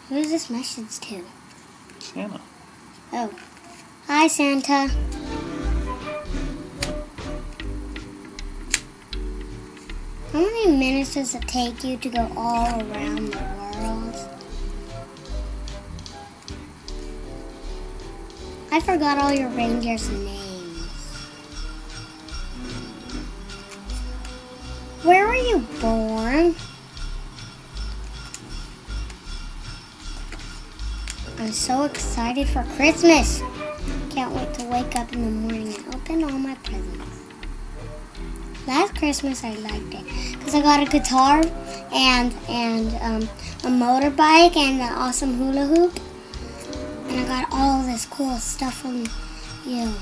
Who's this message to? Santa. Oh. Hi, Santa. How many minutes does it take you to go all around the world? I forgot all your reindeer's names. Where were you born? I'm so excited for Christmas. Can't wait to wake up in the morning and open all my presents. Last Christmas I liked it because I got a guitar and a motorbike and an awesome hula hoop. And I got all this cool stuff from you.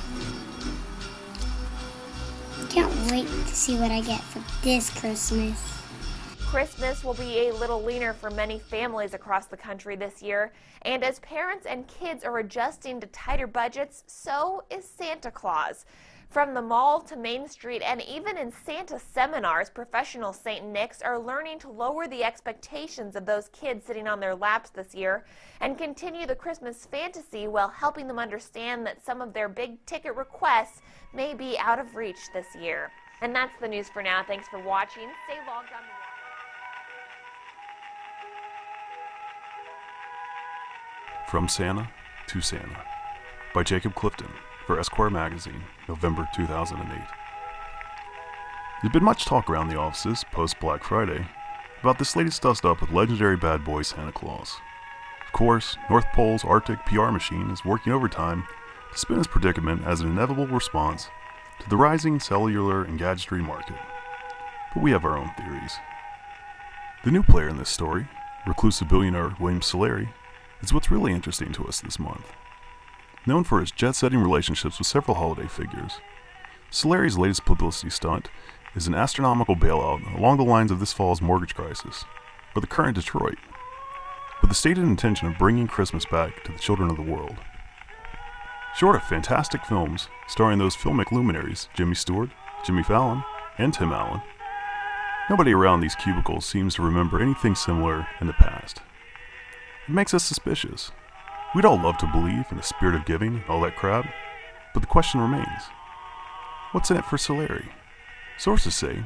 Can't wait to see what I get for this Christmas. Christmas will be a little leaner for many families across the country this year. And as parents and kids are adjusting to tighter budgets, so is Santa Claus. From the mall to Main Street and even in Santa seminars, professional St. Nics are learning to lower the expectations of those kids sitting on their laps this year and continue the Christmas fantasy while helping them understand that some of their big ticket requests may be out of reach this year. And that's the news for now. Thanks for watching. Stay logged on. From Santa to Santa by Jacob Clifton for Esquire Magazine, November 2008. There's been much talk around the offices post-Black Friday about this latest dust-up with legendary bad boy Santa Claus. Of course, North Pole's Arctic PR machine is working overtime to spin his predicament as an inevitable response to the rising cellular and gadgetry market. But we have our own theories. The new player in this story, reclusive billionaire William Sellari, is what's really interesting to us this month. Known for his jet-setting relationships with several holiday figures, Sellari's latest publicity stunt is an astronomical bailout along the lines of this fall's mortgage crisis, or the current Detroit, with the stated intention of bringing Christmas back to the children of the world. Short of fantastic films starring those filmic luminaries Jimmy Stewart, Jimmy Fallon, and Tim Allen, nobody around these cubicles seems to remember anything similar in the past. It makes us suspicious. We'd all love to believe in the spirit of giving and all that crap, but the question remains, what's in it for Sellari? Sources say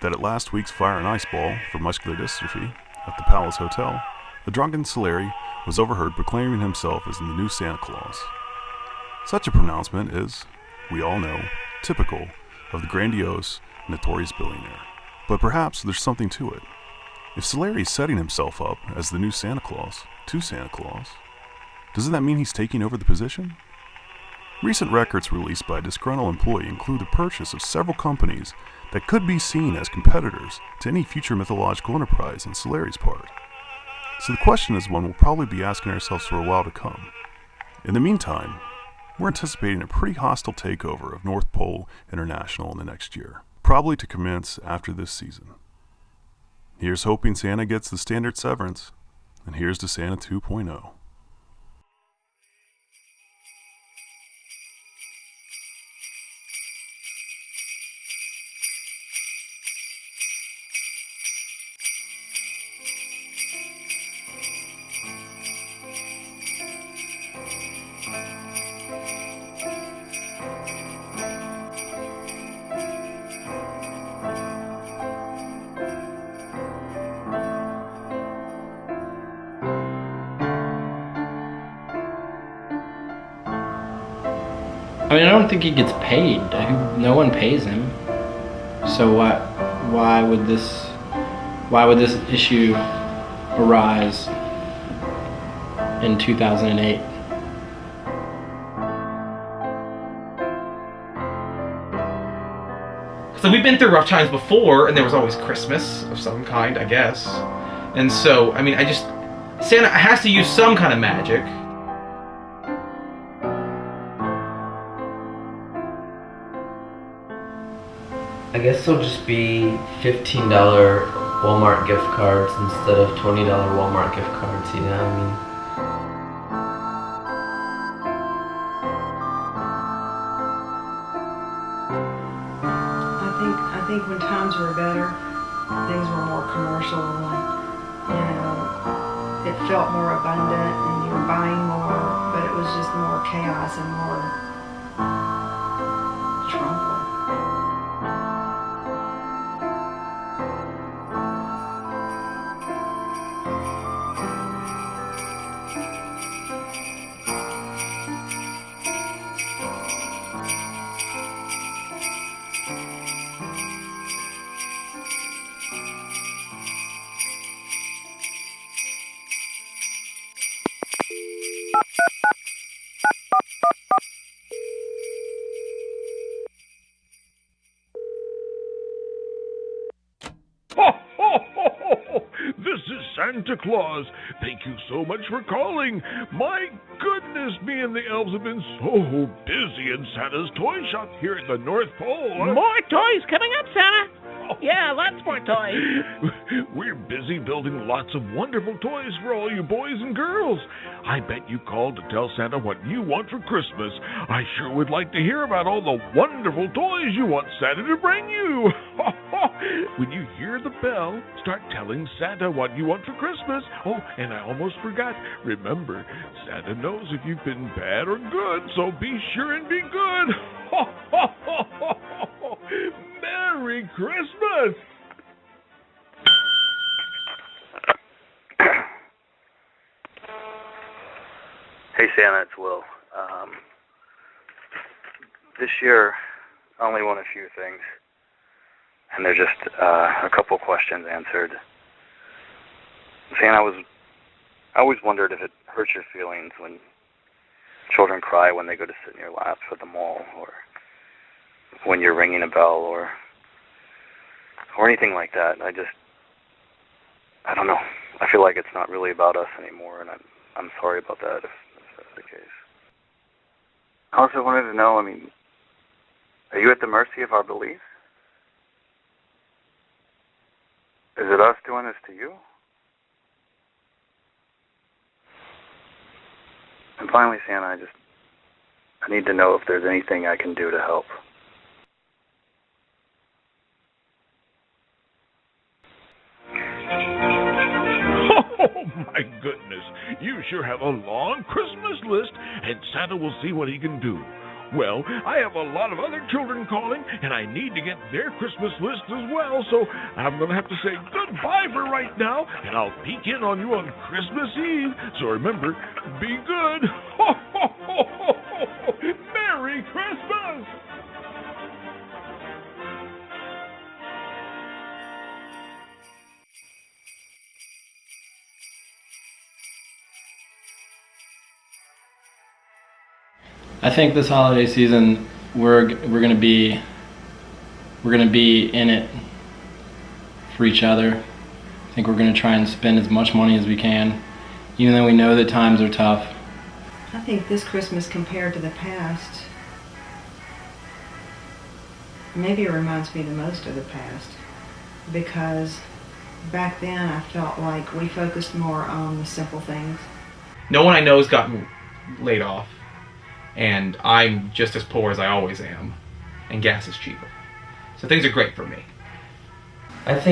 that at last week's Fire and Ice Ball for muscular dystrophy at the Palace Hotel, the drunken Sellari was overheard proclaiming himself as the new Santa Claus. Such a pronouncement is, we all know, typical of the grandiose, notorious billionaire. But perhaps there's something to it. If Sellari is setting himself up as the new Santa Claus to Santa Claus, doesn't that mean he's taking over the position? Recent records released by a disgruntled employee include the purchase of several companies that could be seen as competitors to any future mythological enterprise on Sellari's part. So the question is one we'll probably be asking ourselves for a while to come. In the meantime, we're anticipating a pretty hostile takeover of North Pole International in the next year, probably to commence after this season. Here's hoping Santa gets the standard severance, and here's to Santa 2.0. I mean, I don't think he gets paid. No one pays him. So why would this issue arise in 2008? So we've been through rough times before, and there was always Christmas of some kind, I guess. And so, I mean, Santa has to use some kind of magic. I guess they'll just be $15 Walmart gift cards instead of $20 Walmart gift cards, you know what I mean? I think when times were better, things were more commercial and, it felt more abundant and you were buying more, but it was just more chaos and more trouble. Ho, ho, ho, ho, ho. This is Santa Claus. Thank you so much for calling. My goodness, me and the elves have been so busy in Santa's toy shop here at the North Pole. More toys coming up, Santa. Yeah, lots more toys. We're busy building lots of wonderful toys for all you boys and girls. I bet you called to tell Santa what you want for Christmas. I sure would like to hear about all the wonderful toys you want Santa to bring you. When you hear the bell, start telling Santa what you want for Christmas. Oh, and I almost forgot. Remember, Santa knows if you've been bad or good, so be sure and be good. Merry Christmas! Hey Santa, it's Will. This year, I only want a few things, and they're just a couple questions answered. Santa, I always wondered if it hurts your feelings when children cry when they go to sit in your laps at the mall, or when you're ringing a bell, or anything like that. I don't know. I feel like it's not really about us anymore, and I'm sorry about that if that's the case. I also wanted to know, are you at the mercy of our beliefs? Is it us doing this to you? And finally, Santa, I need to know if there's anything I can do to help. Oh, my goodness. You sure have a long Christmas list, and Santa will see what he can do. Well, I have a lot of other children calling, and I need to get their Christmas list as well, so I'm going to have to say goodbye for right now, and I'll peek in on you on Christmas Eve. So remember, be good. Ho, ho, ho, ho, ho. Merry Christmas! I think this holiday season we're gonna be in it for each other. I think we're gonna try and spend as much money as we can, even though we know that times are tough. I think this Christmas compared to the past, maybe it reminds me the most of the past, because back then I felt like we focused more on the simple things. No one I know has gotten laid off, and I'm just as poor as I always am, and gas is cheaper. So things are great for me. I think